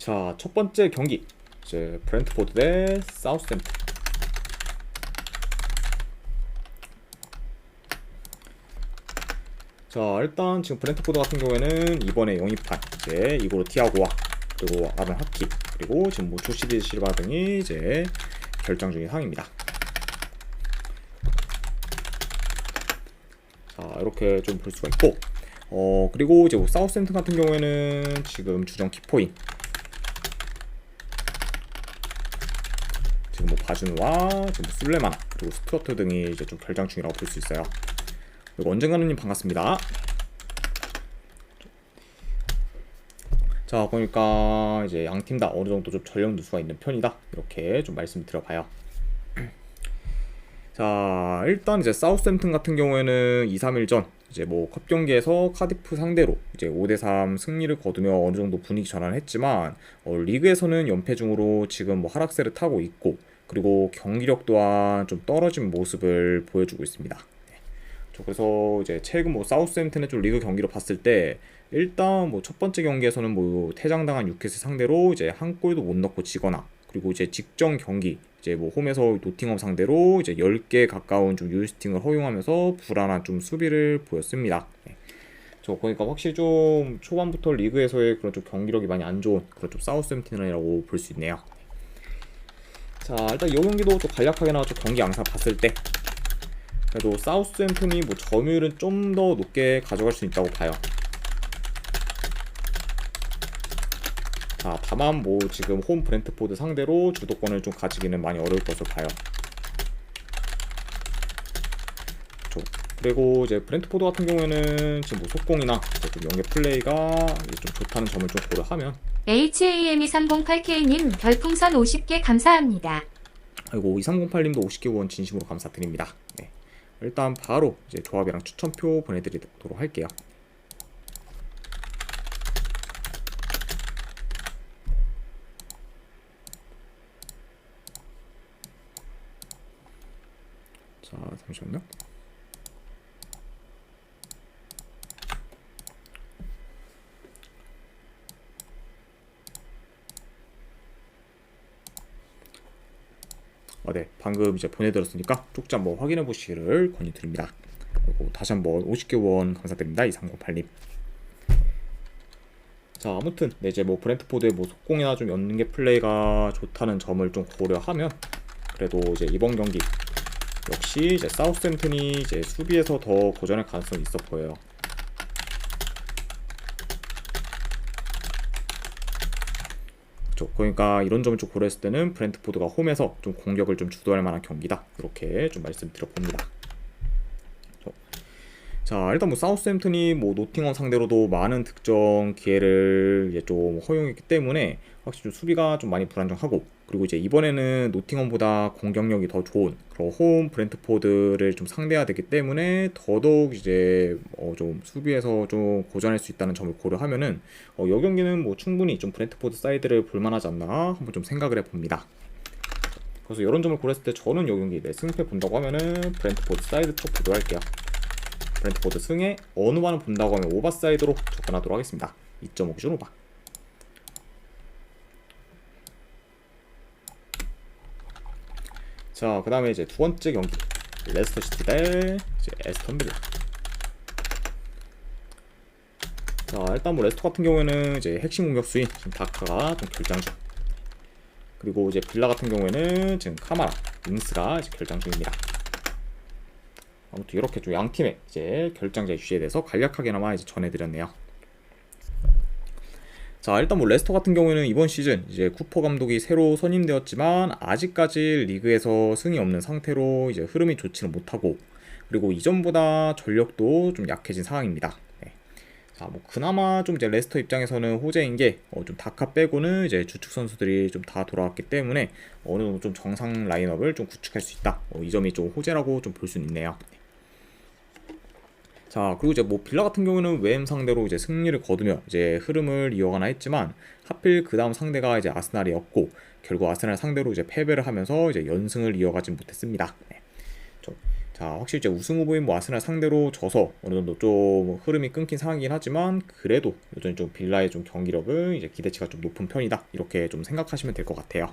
자, 첫 번째 경기 이제 브렌트포드 대 사우스햄튼. 자, 일단 지금 브렌트포드 같은 경우에는 이번에 영입한 이제 이고르 티아고와 그리고 아론 하키 그리고 지금 뭐 조시디 실바 등이 이제 결정 중인 상황입니다. 자, 이렇게 좀 볼 수가 있고, 그리고 이제 뭐 사우스햄튼 같은 경우에는 지금 주전 키포인 지금 뭐 바준과 지금 뭐 술레마나 그리고 스튜어트 등이 이제 좀 결정 중이라고 볼 수 있어요. 그리고 언젠가는님 반갑습니다. 자, 보니까 이제 양 팀 다 어느 정도 좀 전력 누수가 있는 편이다, 이렇게 좀 말씀드려봐요. 자, 일단 이제 사우스햄튼 같은 경우에는 2-3일 전 이제 뭐 컵 경기에서 카디프 상대로 이제 5대3 승리를 거두며 어느 정도 분위기 전환을 했지만, 리그에서는 연패 중으로 지금 뭐 하락세를 타고 있고, 그리고 경기력 또한 좀 떨어진 모습을 보여주고 있습니다. 그래서 이제 최근 뭐 사우스햄튼의 좀 리그 경기를 봤을 때, 일단 뭐 첫 번째 경기에서는 뭐 퇴장당한 뉴캐슬 상대로 이제 한 골도 못 넣고 지거나, 그리고 이제 직전 경기 이제 뭐 홈에서 노팅엄 상대로 이제 10개 가까운 좀 유효슈팅을 허용하면서 불안한 좀 수비를 보였습니다. 저 그러니까 확실히 좀 초반부터 리그에서의 그런 좀 경기력이 많이 안 좋은 그런 좀 사우스햄튼이라고 볼 수 있네요. 자, 일단 이 경기도 좀 간략하게 나왔죠. 경기 양상 봤을 때 그래도 사우스햄튼이 뭐 점유율은 좀 더 높게 가져갈 수 있다고 봐요. 자, 다만 뭐 지금 홈 브렌트포드 상대로 주도권을 좀 가지기는 많이 어려울 것으로 봐요. 그리고 이제 브렌트포드 같은 경우에는 지금 뭐 속공이나 좀 연계 플레이가 좀 좋다는 점을 좀 고려하면, HAM2308K님 별풍선 50개 감사합니다. 그리고 2308님도 50개 후원 진심으로 감사드립니다. 네. 일단 바로 이제 조합이랑 추천표 보내드리도록 할게요. 자, 잠시만요. 네, 방금 이제 보내드렸으니까 쪽지 한번 확인해 보시기를 권유드립니다. 그리고 다시 한번 50개 원 감사드립니다. 2308님. 자, 아무튼 네, 이제 뭐 브렌트포드의 뭐 속공이나 좀 연계 플레이가 좋다는 점을 좀 고려하면, 그래도 이제 이번 경기 역시 이제 사우스햄튼이 이제 수비에서 더 고전할 가능성이 있어 보여요. 그러니까 이런 점을 좀 고려했을 때는 브렌트포드가 홈에서 좀 공격을 좀 주도할 만한 경기다, 이렇게 좀 말씀드려 봅니다. 자, 일단 뭐 사우스햄튼이 뭐 노팅엄 상대로도 많은 득점 기회를 이제 좀 허용했기 때문에 확실히 좀 수비가 좀 많이 불안정하고, 그리고 이제 이번에는 노팅엄보다 공격력이 더 좋은 그런 홈 브렌트포드를 좀 상대해야 되기 때문에 더더욱 이제 좀 수비에서 좀 고전할 수 있다는 점을 고려하면은 이 경기는 뭐 충분히 좀 브렌트포드 사이드를 볼만하지 않나 한번 좀 생각을 해봅니다. 그래서 이런 점을 고렸을 때 저는 이 경기 내 승패 본다고 하면은 브렌트포드 사이드 쪽 보도록 할게요. 브렌트포드 승에 어느만을 본다고 하면 오버사이드로 접근하도록 하겠습니다. 2.5 기준 오버. 자, 그 다음에 이제 두 번째 경기 레스터시티 대 이제 에스턴빌라. 자, 일단 뭐 레스터 같은 경우에는 이제 핵심 공격수인 지금 다카가 좀 결장 중, 그리고 이제 빌라 같은 경우에는 지금 카마라, 윙스가 이제 결장 중입니다. 아무튼 이렇게 좀 양 팀의 이제 결장자 이슈에 대해서 간략하게나마 이제 전해드렸네요. 자, 일단 뭐 레스터 같은 경우에는 이번 시즌 이제 쿠퍼 감독이 새로 선임되었지만 아직까지 리그에서 승이 없는 상태로 이제 흐름이 좋지는 못하고, 그리고 이전보다 전력도 좀 약해진 상황입니다. 네. 자, 뭐 그나마 좀 이제 레스터 입장에서는 호재인 게 좀 다카 빼고는 이제 주축 선수들이 좀 다 돌아왔기 때문에 어느 정도 좀 정상 라인업을 좀 구축할 수 있다. 이 점이 좀 호재라고 좀 볼 수 있네요. 자, 그리고 이제 뭐 빌라 같은 경우는 웨엠 상대로 이제 승리를 거두며 이제 흐름을 이어가나 했지만, 하필 그 다음 상대가 이제 아스날이었고, 결국 아스날 상대로 이제 패배를 하면서 이제 연승을 이어가지 못했습니다. 네. 자, 자, 확실히 이제 우승 후보인 뭐 아스날 상대로 져서 어느 정도 좀 흐름이 끊긴 상황이긴 하지만 그래도 여전히 좀 빌라의 좀 경기력은 이제 기대치가 좀 높은 편이다. 이렇게 좀 생각하시면 될 것 같아요.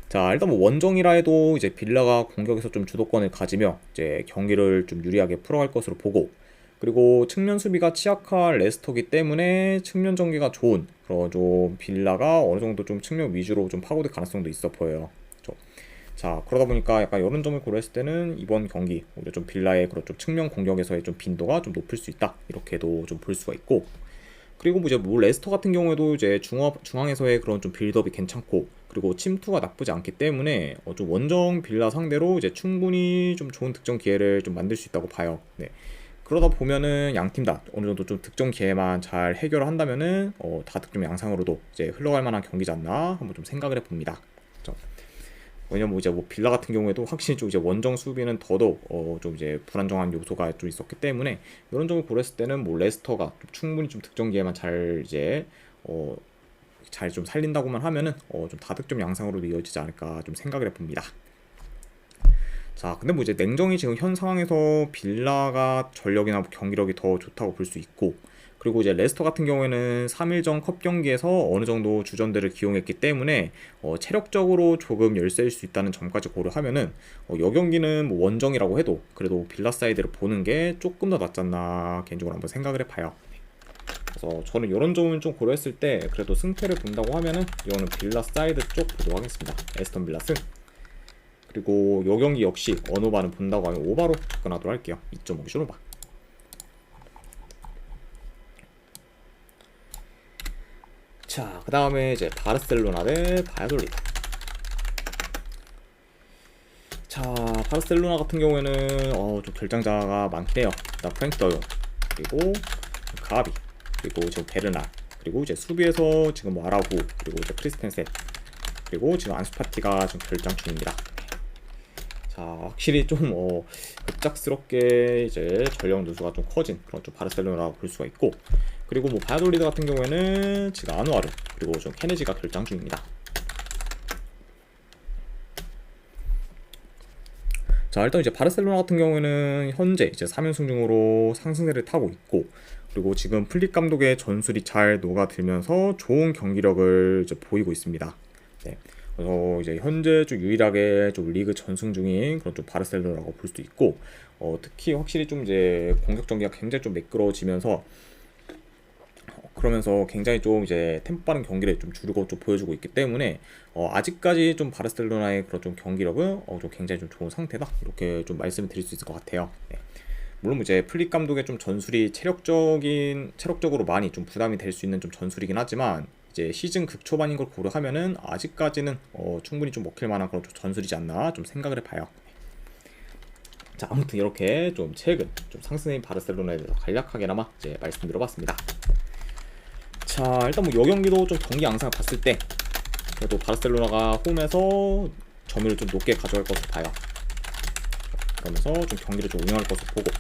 자, 일단 뭐 원정이라 해도 이제 빌라가 공격에서 좀 주도권을 가지며 이제 경기를 좀 유리하게 풀어갈 것으로 보고, 그리고 측면 수비가 취약한 레스터기 때문에 측면 전개가 좋은 그런 좀 빌라가 어느 정도 좀 측면 위주로 좀 파고들 가능성도 있어 보여요. 그렇죠? 자, 그러다 보니까 약간 이런 점을 고려했을 때는 이번 경기 오히려 좀 빌라의 그런 좀 측면 공격에서의 좀 빈도가 좀 높을 수 있다. 이렇게도 좀 볼 수가 있고, 그리고 뭐 이제 뭐 레스터 같은 경우에도 이제 중앙에서의 그런 좀 빌드업이 괜찮고, 그리고 침투가 나쁘지 않기 때문에 좀 원정 빌라 상대로 이제 충분히 좀 좋은 득점 기회를 좀 만들 수 있다고 봐요. 네. 그러다 보면은 양 팀 다 어느 정도 좀 득점 기회만 잘 해결을 한다면은 다 득점 양상으로도 이제 흘러갈 만한 경기지 않나 한번 좀 생각을 해봅니다. 그렇죠? 왜냐면 뭐 이제 뭐 빌라 같은 경우에도 확실히 좀 이제 원정 수비는 더더욱 좀 이제 불안정한 요소가 좀 있었기 때문에 이런 점을 고려했을 때는 뭐 레스터가 좀 충분히 좀 득점 기회만 잘 이제 잘 좀 살린다고만 하면은 좀 다득점 양상으로 이어지지 않을까 좀 생각을 해봅니다. 자, 근데 뭐 이제 냉정히 지금 현 상황에서 빌라가 전력이나 경기력이 더 좋다고 볼 수 있고, 그리고 이제 레스터 같은 경우에는 3일 전 컵 경기에서 어느 정도 주전들을 기용했기 때문에 체력적으로 조금 열세일 수 있다는 점까지 고려하면은 이 경기는 뭐 원정이라고 해도 그래도 빌라 사이드를 보는 게 조금 더 낫지 않나 개인적으로 한번 생각을 해봐요. 그래서 저는 이런 점을 좀 고려했을 때 그래도 승패를 본다고 하면은 이거는 빌라 사이드 쪽 보도록 하겠습니다. 에스턴 빌라 승. 그리고 이 경기 역시 언오바는 본다고 하면 오바로 접근하도록 할게요. 2.5 슈로바. 자, 그 다음에 이제 바르셀로나 대 바야돌리드. 자, 바르셀로나 같은 경우에는 좀 결장자가 많긴 해요. 일단 프랭크 더용, 그리고 가비, 그리고 지금 베르나, 그리고 이제 수비에서 지금 뭐 아라후, 그리고 이제 크리스텐센, 그리고 지금 안수파티가 지금 결장 중입니다. 자, 확실히 좀 급작스럽게 이제 전력 누수가 좀 커진 그런 좀 바르셀로나라고 볼 수가 있고, 그리고 뭐 바야돌리드 같은 경우에는 지금 아누아르, 그리고 좀 케네지가 결장 중입니다. 자, 일단 이제 바르셀로나 같은 경우에는 현재 이제 3연승 중으로 상승세를 타고 있고, 그리고 지금 플릭 감독의 전술이 잘 녹아들면서 좋은 경기력을 이제 보이고 있습니다. 네. 그래서 이제 현재 좀 유일하게 좀 리그 전승 중인 그런 좀 바르셀로나라고 볼 수도 있고, 특히 확실히 좀 이제 공격 전개가 굉장히 좀 매끄러워지면서 그러면서 굉장히 좀 이제 템포 빠른 경기를 좀 주르고 좀 보여주고 있기 때문에 아직까지 좀 바르셀로나의 그런 좀 경기력은 좀 굉장히 좀 좋은 상태다, 이렇게 좀 말씀을 드릴 수 있을 것 같아요. 네. 물론 이제 플릭 감독의 좀 전술이 체력적으로 많이 좀 부담이 될 수 있는 좀 전술이긴 하지만 이제 시즌 극초반인 걸 고려하면은 아직까지는 충분히 좀 먹힐 만한 그런 좀 전술이지 않나 좀 생각을 해봐요. 자, 아무튼 이렇게 좀 최근 좀 상승인 바르셀로나에 대해서 간략하게나마 이제 말씀드려봤습니다. 자, 일단 뭐 이 경기도 좀 경기 양상을 봤을 때 그래도 바르셀로나가 홈에서 점유를 좀 높게 가져갈 것으로 봐요. 그러면서 좀 경기를 좀 운영할 것으로 보고,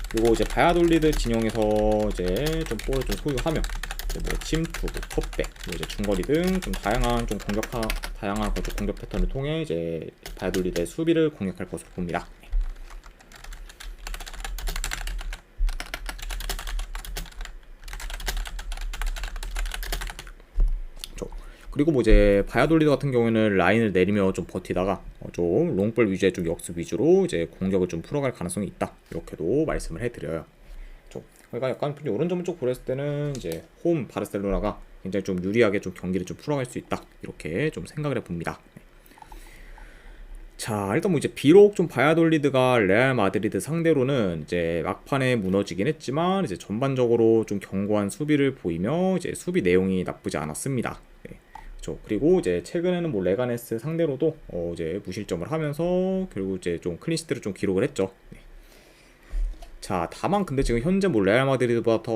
그리고 이제 바야돌리드 진영에서 이제 좀 볼을 좀 소유하며 이제 뭐 침투, 뭐 컵백, 뭐 이제 중거리 등 좀 다양한 공격 패턴을 통해 이제 바야돌리드의 수비를 공략할 것으로 봅니다. 그리고 뭐 이제 바야돌리드 같은 경우에는 라인을 내리며 좀 버티다가 좀 롱볼 위주의 좀 역습 위주로 이제 공격을 좀 풀어갈 가능성이 있다, 이렇게도 말씀을 해드려요. 그러니까 약간 이런 점을 좀 고려했을 때는 이제 홈 바르셀로나가 굉장히 좀 유리하게 좀 경기를 좀 풀어갈 수 있다, 이렇게 좀 생각을 해봅니다. 자, 일단 뭐 이제 비록 좀 바야돌리드가 레알 마드리드 상대로는 이제 막판에 무너지긴 했지만 이제 전반적으로 좀 견고한 수비를 보이며 이제 수비 내용이 나쁘지 않았습니다. 네. 그리고 이제 최근에는 뭐 레가네스 상대로도 이제 무실점을 하면서 결국 이제 좀 클린시트를 좀 기록을 했죠. 네. 자, 다만 근데 지금 현재 뭐 레알 마드리드보다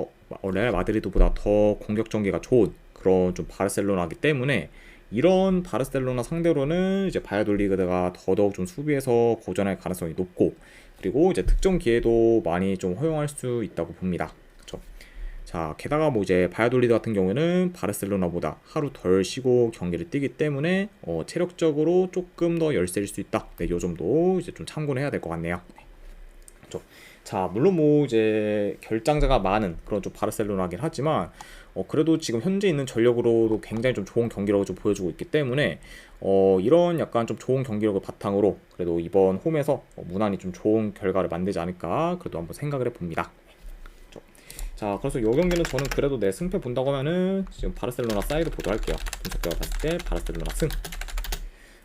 더 공격 전개가 좋은 그런 좀 바르셀로나이기 때문에 이런 바르셀로나 상대로는 이제 바야돌리드가 더더욱 좀 수비에서 고전할 가능성이 높고, 그리고 이제 득점 기회도 많이 좀 허용할 수 있다고 봅니다. 그렇죠? 자, 게다가 뭐 이제 바이아돌리드 같은 경우에는 바르셀로나보다 하루 덜 쉬고 경기를 뛰기 때문에 체력적으로 조금 더 열세일 수 있다. 네, 요 점도 이제 좀 참고를 해야 될 것 같네요. 그렇죠. 자, 물론 뭐 이제 결장자가 많은 그런 좀 바르셀로나긴 하지만 그래도 지금 현재 있는 전력으로도 굉장히 좀 좋은 경기력을 좀 보여주고 있기 때문에 이런 약간 좀 좋은 경기력을 바탕으로 그래도 이번 홈에서 무난히 좀 좋은 결과를 만들지 않을까 그래도 한번 생각을 해봅니다. 그렇죠. 자, 그래서 이 경기는 저는 그래도 내 승패 본다고 하면은 지금 바르셀로나 사이드 보도록 할게요. 분석대가 봤을 때 바르셀로나 승.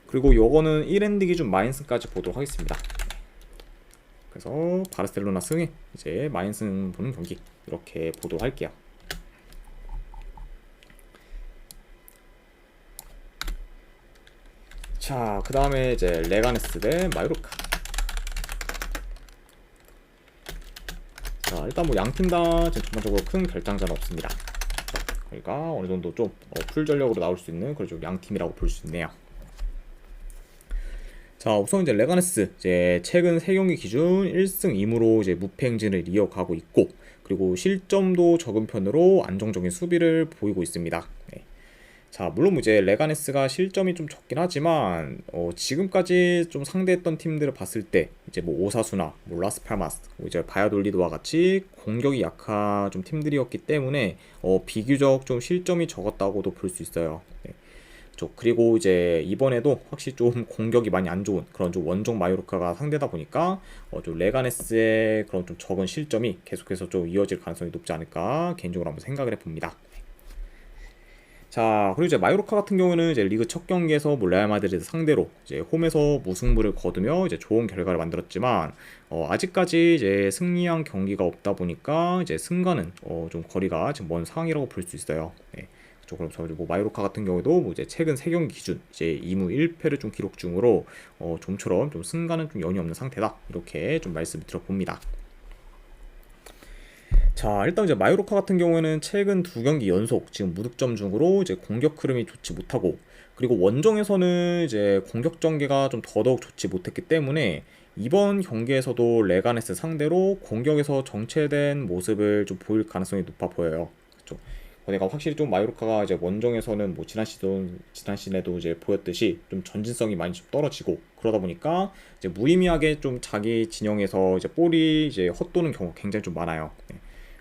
그리고 요거는 1엔드 기준 마인스까지 보도록 하겠습니다. 그래서 바르셀로나 승에 이제 마인스 보는 경기 이렇게 보도록 할게요. 자, 그 다음에 이제 레가네스 대 마요르카. 자, 일단 뭐 양팀 다 전반적으로 큰 결장자는 없습니다. 그러니까 어느 정도 좀 풀 전력으로 나올 수 있는 그런 좀 양팀이라고 볼 수 있네요. 자, 우선 이제 레가네스 이제 최근 3경기 기준 1승 2무로 이제 무패 행진을 이어가고 있고, 그리고 실점도 적은 편으로 안정적인 수비를 보이고 있습니다. 네. 자, 물론 이제 레가네스가 실점이 좀 적긴 하지만 지금까지 좀 상대했던 팀들을 봤을 때 이제 뭐 오사수나 뭐 라스팔마스, 뭐 이제 바야돌리드와 같이 공격이 약한 좀 팀들이었기 때문에 비교적 좀 실점이 적었다고도 볼 수 있어요. 네. 그리고 이제 이번에도 확실히 좀 공격이 많이 안 좋은 그런 좀 원정 마요르카가 상대다 보니까 좀 레가네스의 그런 좀 적은 실점이 계속해서 좀 이어질 가능성이 높지 않을까 개인적으로 한번 생각을 해봅니다. 자, 그리고 이제 마요르카 같은 경우는 이제 리그 첫 경기에서 뭐 레알 마드리드 상대로 이제 홈에서 무승부를 거두며 이제 좋은 결과를 만들었지만 아직까지 이제 승리한 경기가 없다 보니까 이제 승과는 좀 거리가 지금 먼 상황이라고 볼 수 있어요. 네. 그럼 뭐 마요르카 같은 경우도 뭐 이제 최근 3경기 기준 이제 2무 1패를 좀 기록 중으로 좀처럼 좀 승과는 좀 연이 없는 상태다 이렇게 좀 말씀을 드려봅니다. 자, 일단 이제 마요르카 같은 경우에는 최근 2경기 연속 지금 무득점 중으로 이제 공격 흐름이 좋지 못하고, 그리고 원정에서는 이제 공격 전개가 좀 더더욱 좋지 못했기 때문에 이번 경기에서도 레가네스 상대로 공격에서 정체된 모습을 좀 보일 가능성이 높아 보여요. 그렇죠? 내가 확실히 좀 마요르카가 이제 원정에서는 뭐 지난 시즌에도 이제 보였듯이 좀 전진성이 많이 좀 떨어지고, 그러다 보니까 이제 무의미하게 좀 자기 진영에서 이제 볼이 이제 헛도는 경우가 굉장히 좀 많아요. 네.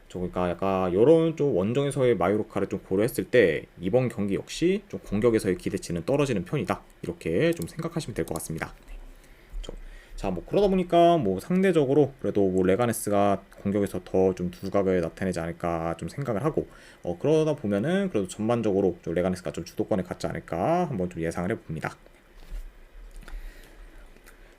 그러니까 약간 이런 좀 원정에서의 마요르카를 좀 고려했을 때 이번 경기 역시 좀 공격에서의 기대치는 떨어지는 편이다 이렇게 좀 생각하시면 될 것 같습니다. 자, 뭐 그러다 보니까 뭐 상대적으로 그래도 뭐 레가네스가 공격에서 더 좀 두각을 나타내지 않을까 좀 생각을 하고, 그러다 보면은 그래도 전반적으로 좀 레가네스가 좀 주도권을 갖지 않을까 한번 좀 예상을 해봅니다.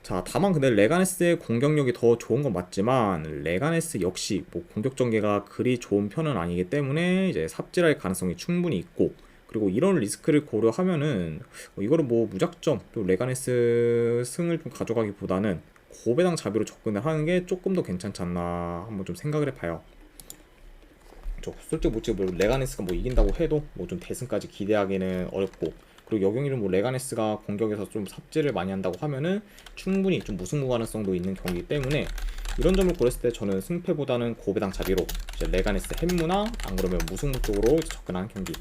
자, 다만 근데 레가네스의 공격력이 더 좋은 건 맞지만 레가네스 역시 뭐 공격 전개가 그리 좋은 편은 아니기 때문에 이제 삽질할 가능성이 충분히 있고, 그리고 이런 리스크를 고려하면은 이거를 뭐 무작정 또 레가네스 승을 좀 가져가기보다는 고배당 자비로 접근을 하는 게 조금 더 괜찮지 않나 한번 좀 생각을 해봐요. 솔직히 뭐 지금 레가네스가 뭐 이긴다고 해도 뭐 좀 대승까지 기대하기는 어렵고, 그리고 여경이는 뭐 레가네스가 공격에서 좀 삽질을 많이 한다고 하면은 충분히 좀 무승부 가능성도 있는 경기이기 때문에 이런 점을 고렸을 때 저는 승패보다는 고배당 자비로 이제 레가네스 햄무나 안 그러면 무승부 쪽으로 접근하는 경기,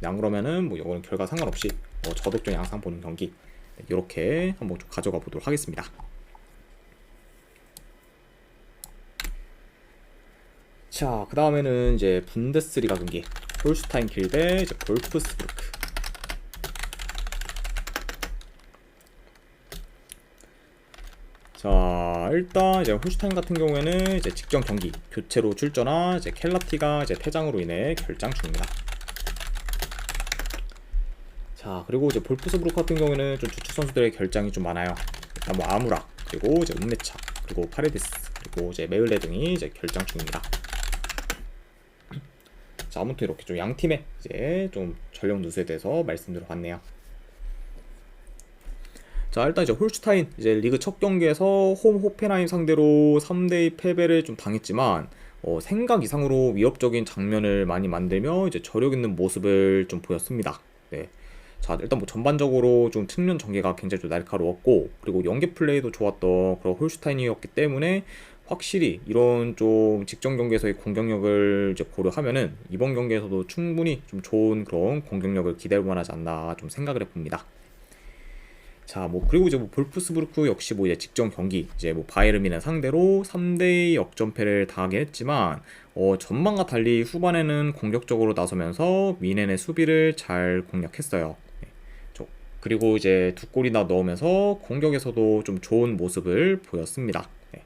안 그러면은 뭐 이거는 결과 상관없이 저독점 양상 보는 경기 이렇게 한번 좀 가져가 보도록 하겠습니다. 자, 그 다음에는 이제 분데스리가 경기 홀슈타인 킬 대 이제 볼프스부르크. 자, 일단 이제 홀슈타인 같은 경우에는 이제 직전 경기 교체로 출전한 이제 켈라티가 이제 퇴장으로 인해 결장 중입니다. 자, 그리고 이제 볼프스부르크 같은 경우에는 좀 주축 선수들의 결장이 좀 많아요. 일단 뭐 아무라, 그리고 이제 운메차, 그리고 파레데스, 그리고 이제 메을레 등이 이제 결장 중입니다. 자, 아무튼 이렇게 좀 양 팀의 이제 좀 전력 누수에 대해서 말씀드려봤네요. 자, 일단 이제 홀슈타인 이제 리그 첫 경기에서 홈 호펜하임 상대로 3대2 패배를 좀 당했지만 생각 이상으로 위협적인 장면을 많이 만들며 이제 저력 있는 모습을 좀 보였습니다. 네. 자, 일단 뭐 전반적으로 좀 측면 전개가 굉장히 좀 날카로웠고, 그리고 연계 플레이도 좋았던 그런 홀슈타인이었기 때문에 확실히 이런 좀 직전 경기에서의 공격력을 이제 고려하면은 이번 경기에서도 충분히 좀 좋은 그런 공격력을 기대할 만하지 않나 좀 생각을 해봅니다. 자, 뭐 그리고 이제 뭐 볼프스부르크 역시 뭐 이제 직전 경기 이제 뭐 바이에른 뮌헨 상대로 3대2 역전패를 당하긴 했지만 전반과 달리 후반에는 공격적으로 나서면서 뮌헨의 수비를 잘 공략했어요. 네. 그리고 이제 두 골이나 넣으면서 공격에서도 좀 좋은 모습을 보였습니다. 네.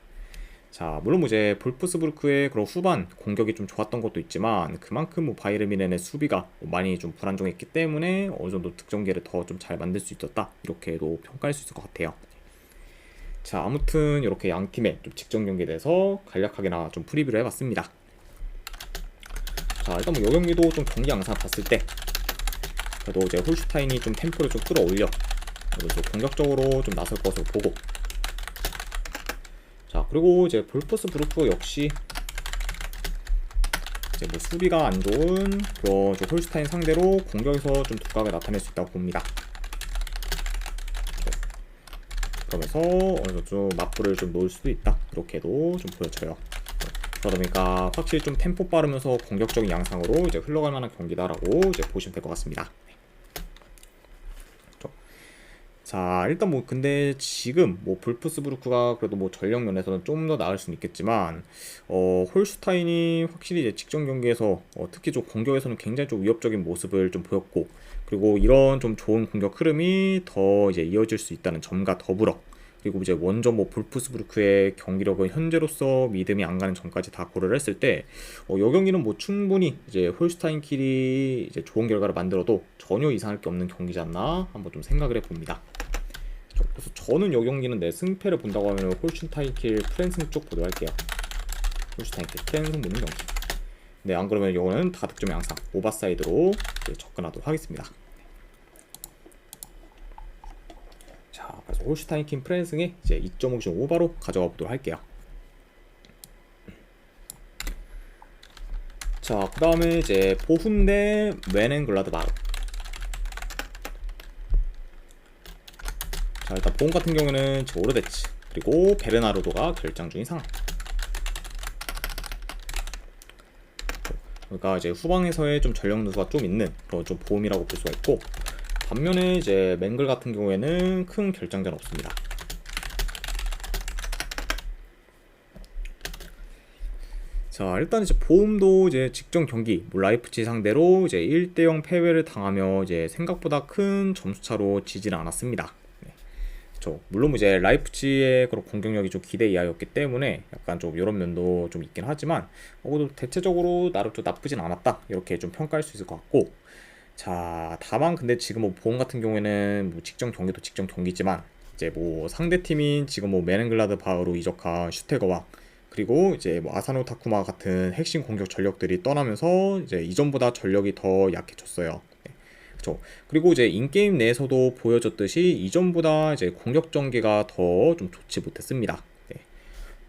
자, 물론 뭐 이제 볼프스부르크의 그런 후반 공격이 좀 좋았던 것도 있지만 그만큼 뭐 바이에른 뮌헨의 수비가 많이 좀 불안정했기 때문에 어느 정도 득점기를 더 좀 잘 만들 수 있었다 이렇게도 평가할 수 있을 것 같아요. 자, 아무튼 이렇게 양 팀의 좀 직전 경기에 대해서 간략하게나 좀 프리뷰를 해봤습니다. 자, 일단 뭐 이 경기도 좀 경기 양상 봤을 때 그래도 이제 홀슈타인이 좀 템포를 좀 끌어올려 그래서 공격적으로 좀 나설 것으로 보고, 자 그리고 이제 볼프스부르크 역시 이제 뭐 수비가 안 좋은 그런 홀슈타인 상대로 공격에서 좀 두각을 나타낼 수 있다고 봅니다. 그러면서 어느 정도 좀 맞불을 좀 놓을 수도 있다 이렇게도 좀 보여져요. 그러다 보니까 확실히 좀 템포 빠르면서 공격적인 양상으로 이제 흘러갈 만한 경기다라고 이제 보시면 될 것 같습니다. 자, 일단 뭐 근데 지금 뭐 볼프스부르크가 그래도 뭐 전력 면에서는 좀 더 나을 수는 있겠지만 홀슈타인이 확실히 이제 직전 경기에서 특히 좀 공격에서는 굉장히 좀 위협적인 모습을 좀 보였고, 그리고 이런 좀 좋은 공격 흐름이 더 이제 이어질 수 있다는 점과 더불어, 그리고 이제 원정 뭐 볼프스부르크의 경기력은 현재로서 믿음이 안 가는 점까지 다 고려를 했을 때 이 경기는 뭐 충분히 이제 홀슈타인끼리 이제 좋은 결과를 만들어도 전혀 이상할 게 없는 경기지 않나 한번 좀 생각을 해봅니다. 그래서 저는 이 경기는 내 승패를 본다고 하면 홀슈타인킬 프랜승 쪽 보도록 할게요. 홀슈타인킬 프랜승 보는 경기. 네, 안 그러면 이거는 다득점 양상 오버사이드로 접근하도록 하겠습니다. 자, 그래서 홀슈타인킨 프랜승에 이제 2.5점 오버로 가져가 보도록 할게요. 자, 그 다음에 이제 보훔 대 멘헨글라드바흐. 자, 일단 보험 같은 경우는 오르데츠 그리고 베르나르도가 결장 중인 상황. 그러니까 이제 후방에서의 좀 전력 누수가 좀 있는 그런 좀 보험이라고 볼 수가 있고, 반면에 이제 맹글 같은 경우에는 큰 결장자는 없습니다. 자, 일단 이제 보험도 이제 직전 경기 뭐 라이프치 상대로 이제 1대0 패배를 당하며 이제 생각보다 큰 점수차로 지지는 않았습니다. 물론 이제 라이프치의 그런 공격력이 좀 기대 이하였기 때문에 약간 좀 이런 면도 좀 있긴 하지만 그래도 대체적으로 나름 좀 나쁘진 않았다 이렇게 좀 평가할 수 있을 것 같고, 자 다만 근데 지금 뭐 보험 같은 경우에는 뭐 직전 경기도 직전 경기지만 이제 뭐 상대 팀인 지금 뭐 멘헨글라드바흐로 이적한 슈테거와 그리고 이제 뭐 아사노 타쿠마 같은 핵심 공격 전력들이 떠나면서 이제 이전보다 전력이 더 약해졌어요. 그렇죠. 그리고 이제 인게임 내에서도 보여줬듯이 이전보다 이제 공격 전개가 더 좀 좋지 못했습니다. 네.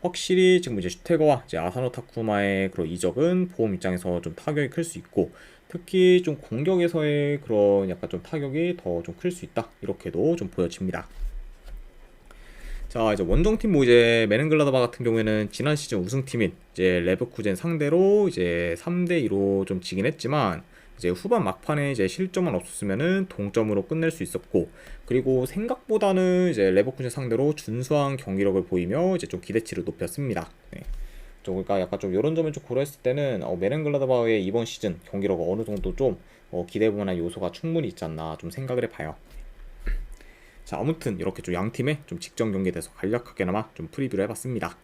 확실히 지금 이제 슈테거와 이제 아사노 타쿠마의 그런 이적은 보험 입장에서 좀 타격이 클 수 있고, 특히 좀 공격에서의 그런 약간 좀 타격이 더 좀 클 수 있다 이렇게도 좀 보여집니다. 자, 이제 원정팀 뭐 이제 멘헨글라드바흐 같은 경우에는 지난 시즌 우승팀인 이제 레버쿠젠 상대로 이제 3대2로 좀 지긴 했지만 이제 후반 막판에 이제 실점만 없었으면은 동점으로 끝낼 수 있었고, 그리고 생각보다는 이제 레버쿠젠 상대로 준수한 경기력을 보이며 이제 좀 기대치를 높였습니다. 네. 그러니까 약간 좀 이런 점을 좀 고려했을 때는 멘헨글라드바흐의 이번 시즌 경기력은 어느 정도 좀 기대해볼 만한 요소가 충분히 있지 않나 좀 생각을 해봐요. 자, 아무튼 이렇게 좀 양 팀의 좀 직전 경기에 대해서 간략하게나마 좀 프리뷰를 해봤습니다.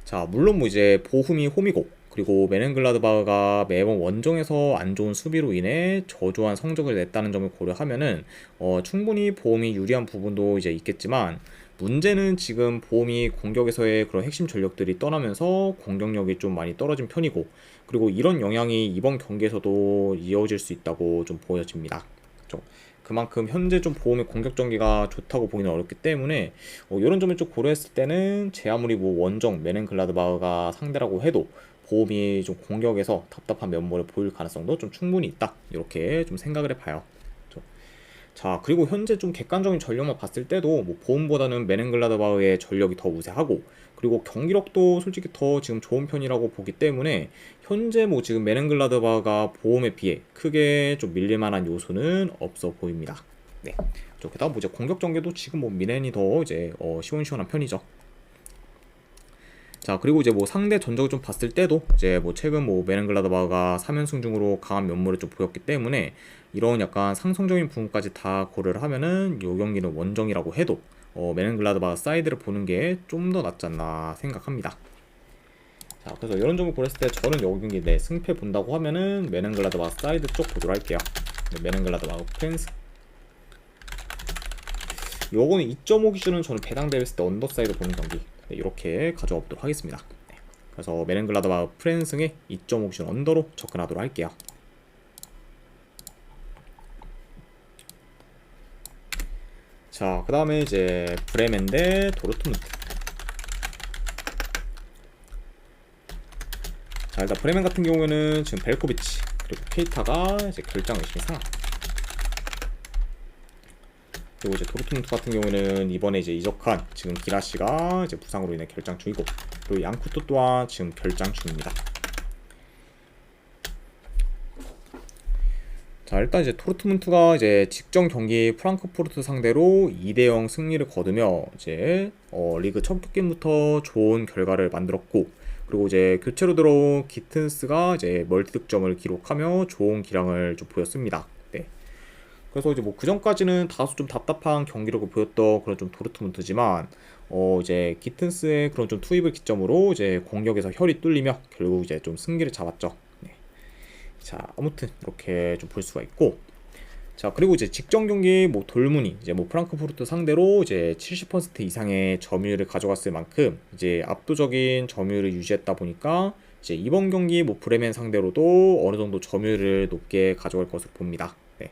자, 물론 뭐 이제 보훔이 홈이고 그리고 멘헨글라드바흐가 매번 원정에서 안 좋은 수비로 인해 저조한 성적을 냈다는 점을 고려하면은 충분히 보험이 유리한 부분도 이제 있겠지만, 문제는 지금 보험이 공격에서의 그런 핵심 전력들이 떠나면서 공격력이 좀 많이 떨어진 편이고, 그리고 이런 영향이 이번 경기에서도 이어질 수 있다고 좀 보여집니다. 그렇죠? 그만큼 현재 좀 보험의 공격 전개가 좋다고 보기는 어렵기 때문에 이런 점을 좀 고려했을 때는 제 아무리 뭐 원정 멘헨글라드바흐가 상대라고 해도 보험이 좀 공격에서 답답한 면모를 보일 가능성도 좀 충분히 있다 이렇게 좀 생각을 해봐요. 자, 그리고 현재 좀 객관적인 전력만 봤을 때도 뭐 보움보다는 메넨글라드바흐의 전력이 더 우세하고, 그리고 경기력도 솔직히 더 지금 좋은 편이라고 보기 때문에 현재 뭐 지금 메넨글라드바흐가 보움에 비해 크게 좀 밀릴 만한 요소는 없어 보입니다. 네. 게다가 뭐 이제 공격 전개도 지금 뭐 미넨이 더 이제 시원시원한 편이죠. 자, 그리고 이제 뭐 상대 전적을 좀 봤을 때도 이제 뭐 최근 뭐 메넨글라드바흐가 3연승 중으로 강한 면모를 좀 보였기 때문에 이런 약간 상성적인 부분까지 다 고려를 하면은 요 경기는 원정이라고 해도 메넨글라드바흐 사이드를 보는 게 좀 더 낫지 않나 생각합니다. 자, 그래서 이런 점을 고렸을 때 저는 요 경기 내 승패 본다고 하면은 메넨글라드바흐 사이드 쪽 보도록 할게요. 네, 메넨글라드바흐 프렌스. 요거는 2.5 기준은 저는 배당되어 있을 때 언더사이드 보는 경기, 네, 이렇게 가져와 보도록 하겠습니다. 네, 그래서 메넨글라드바흐 프렌승의 2.5 기준 언더로 접근하도록 할게요. 자, 그 다음에 이제 브레멘 대 도르트문트. 자, 일단 브레멘 같은 경우에는 지금 벨코비치 그리고 케이타가 이제 결장 의심이 상황. 그리고 이제 도르트문트 같은 경우는 이번에 이제 이적한 지금 기라시가 이제 부상으로 인해 결장 중이고, 그리고 양쿠토 또한 지금 결장 중입니다. 자, 일단 이제 도르트문트가 이제 직전 경기 프랑크푸르트 상대로 2대0 승리를 거두며 이제 리그 첫 경기부터 좋은 결과를 만들었고, 그리고 이제 교체로 들어온 기튼스가 이제 멀티 득점을 기록하며 좋은 기량을 좀 보였습니다. 네. 그래서 이제 뭐 그 전까지는 다소 좀 답답한 경기력을 보였던 그런 좀 도르트문트지만 이제 기튼스의 그런 좀 투입을 기점으로 이제 공격에서 혈이 뚫리며 결국 이제 좀 승기를 잡았죠. 네. 자, 아무튼 이렇게 좀 볼 수가 있고, 자, 그리고 이제 직전 경기 뭐 돌문이 이제 뭐 프랑크푸르트 상대로 이제 70% 이상의 점유율을 가져갔을 만큼 이제 압도적인 점유율을 유지했다 보니까 이제 이번 경기 뭐 브레멘 상대로도 어느 정도 점유율을 높게 가져갈 것으로 봅니다. 네.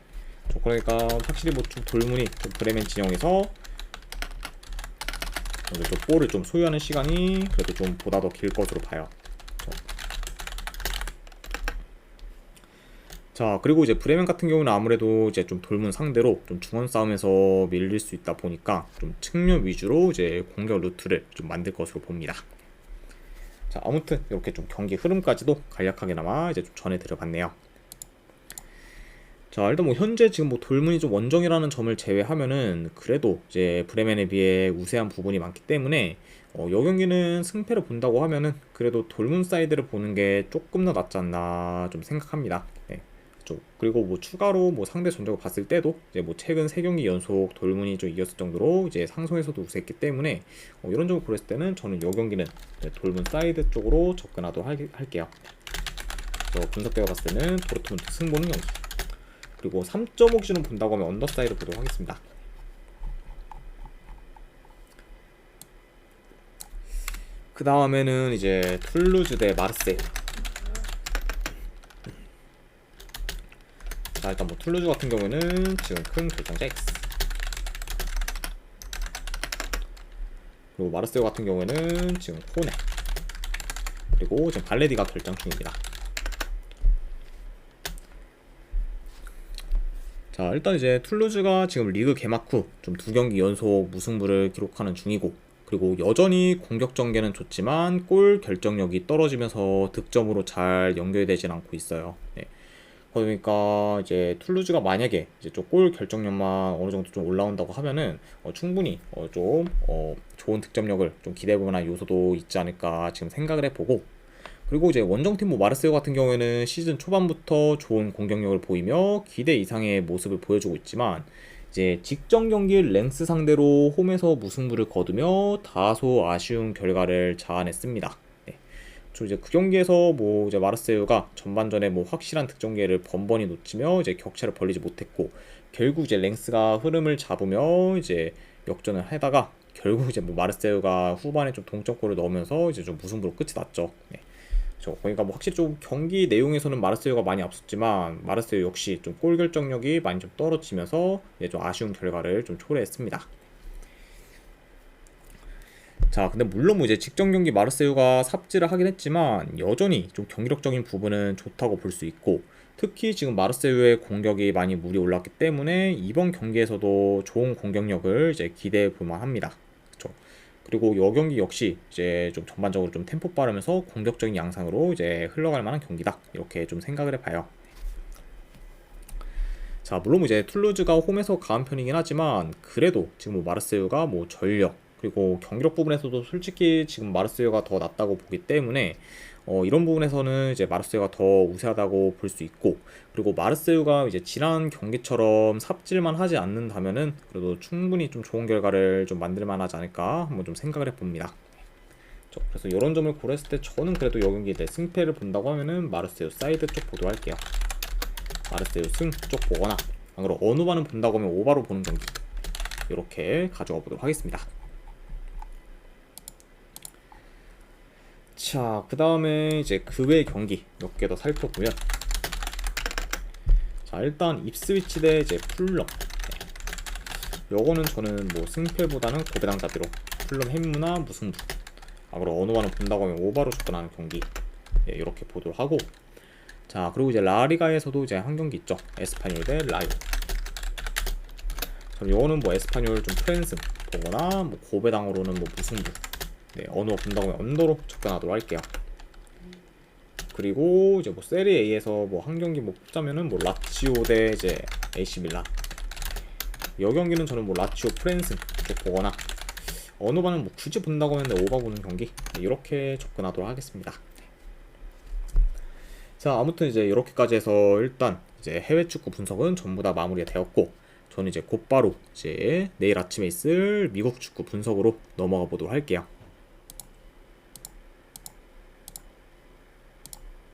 그러니까 확실히 뭐 좀 돌문이 좀 브레멘 진영에서 좀 볼을 좀 소유하는 시간이 그래도 좀 보다 더 길 것으로 봐요. 자, 그리고 이제 브레멘 같은 경우는 아무래도 이제 좀 돌문 상대로 좀 중원 싸움에서 밀릴 수 있다 보니까 좀 측면 위주로 이제 공격 루트를 좀 만들 것으로 봅니다. 자, 아무튼 이렇게 좀 경기 흐름까지도 간략하게나마 이제 좀 전해드려 봤네요. 자, 일단 뭐 현재 지금 뭐 돌문이 좀 원정이라는 점을 제외하면은 그래도 이제 브레멘에 비해 우세한 부분이 많기 때문에 이 경기는 승패를 본다고 하면은 그래도 돌문 사이드를 보는 게 조금 더 낫지 않나 좀 생각합니다. 네. 그리고 뭐 추가로 뭐 상대 전적을 봤을 때도 이제 뭐 최근 3경기 연속 돌문이 좀 이겼을 정도로 이제 상성에서도 우세했기 때문에 이런 점을 고렸을 때는 저는 이 경기는 돌문 사이드 쪽으로 접근하도록 할게요. 분석되어 봤을 때는 도르트문트 승보는 경기, 그리고 3.5 기준을 본다고 하면 언더사이드 보도록 하겠습니다. 그 다음에는 이제 툴루즈 대 마르세유. 자, 일단 뭐 툴루즈 같은 경우에는 지금 큰 결정자 X, 그리고 마르세유 같은 경우에는 지금 코네, 그리고 지금 발레디가 결정 중입니다. 자, 일단 이제 툴루즈가 지금 리그 개막 후 좀 2경기 연속 무승부를 기록하는 중이고, 그리고 여전히 공격 전개는 좋지만 골 결정력이 떨어지면서 득점으로 잘 연결되진 않고 있어요. 네. 그러니까 이제 툴루즈가 만약에 이제 좀 골 결정력만 어느 정도 좀 올라온다고 하면은 충분히 좀 좋은 득점력을 좀 기대해 볼 만한 요소도 있지 않을까 지금 생각을 해보고, 그리고 이제 원정팀 뭐 마르세유 같은 경우에는 시즌 초반부터 좋은 공격력을 보이며 기대 이상의 모습을 보여주고 있지만 이제 직전 경기 랭스 상대로 홈에서 무승부를 거두며 다소 아쉬운 결과를 자아냈습니다. 네. 이제 그 경기에서 뭐 이제 마르세유가 전반전에 뭐 확실한 득점 기회를 번번이 놓치며 이제 격차를 벌리지 못했고, 결국 이제 랭스가 흐름을 잡으며 이제 역전을 하다가 결국 이제 뭐 마르세유가 후반에 좀 동점골을 넣으면서 이제 좀 무승부로 끝이 났죠. 네. 그러니까 뭐 확실히 좀 경기 내용에서는 마르세유가 많이 앞섰지만 마르세유 역시 좀 골 결정력이 많이 좀 떨어지면서 좀 아쉬운 결과를 좀 초래했습니다. 자, 근데 물론 뭐 이제 직전 경기 마르세유가 삽질을 하긴 했지만 여전히 좀 경기력적인 부분은 좋다고 볼 수 있고, 특히 지금 마르세유의 공격이 많이 물이 올랐기 때문에 이번 경기에서도 좋은 공격력을 이제 기대해 볼 만합니다. 그렇죠. 그리고 이 경기 역시 이제 좀 전반적으로 좀 템포 빠르면서 공격적인 양상으로 이제 흘러갈 만한 경기다. 이렇게 좀 생각을 해봐요. 자, 물론 이제 툴루즈가 홈에서 강한 편이긴 하지만 그래도 지금 뭐 마르세유가 뭐 전력 그리고 경기력 부분에서도 솔직히 지금 마르세유가 더 낫다고 보기 때문에 이런 부분에서는 이제 마르세유가 더 우세하다고 볼 수 있고, 그리고 마르세유가 이제 지난 경기처럼 삽질만 하지 않는다면은 그래도 충분히 좀 좋은 결과를 좀 만들 만하지 않을까 한번 좀 생각을 해봅니다. 그래서 이런 점을 고려했을 때 저는 그래도 이 경기 내 승패를 본다고 하면은 마르세유 사이드 쪽 보도록 할게요. 마르세유 승 쪽 보거나, 그리고 어느 반은 본다고 하면 오바로 보는 경기 이렇게 가져가 보도록 하겠습니다. 자, 그 다음에 이제 그 외의 경기 몇 개 더 살펴보면, 자, 일단 입스위치 대 이제 풀럼. 요거는 저는 뭐 승패보다는 고배당잡이로 풀럼 햄무나 무승부, 그리고 어느 반은 본다고 하면 오바로 접근하는 경기 이렇게 보도록 하고, 자, 그리고 이제 라리가에서도 이제 한 경기 있죠. 에스파뇰 대 라요. 그럼 요거는 뭐 에스파뇰 좀 프랜승 보거나, 뭐 고배당으로는 뭐 무승부, 어느 본다고 하면 언더로 접근하도록 할게요. 그리고 이제 뭐 세리 A에서 뭐 한 경기 뭐 뽑자면은 뭐 라치오 대 이제 AC 밀란. 이 경기는 저는 뭐 라치오 프랜승 쪽 보거나, 어느 반은 뭐 굳이 본다고 하면 오바 보는 경기 이렇게 접근하도록 하겠습니다. 자, 아무튼 이제 이렇게까지 해서 일단 이제 해외 축구 분석은 전부 다 마무리가 되었고, 저는 이제 곧바로 이제 내일 아침에 있을 미국 축구 분석으로 넘어가 보도록 할게요.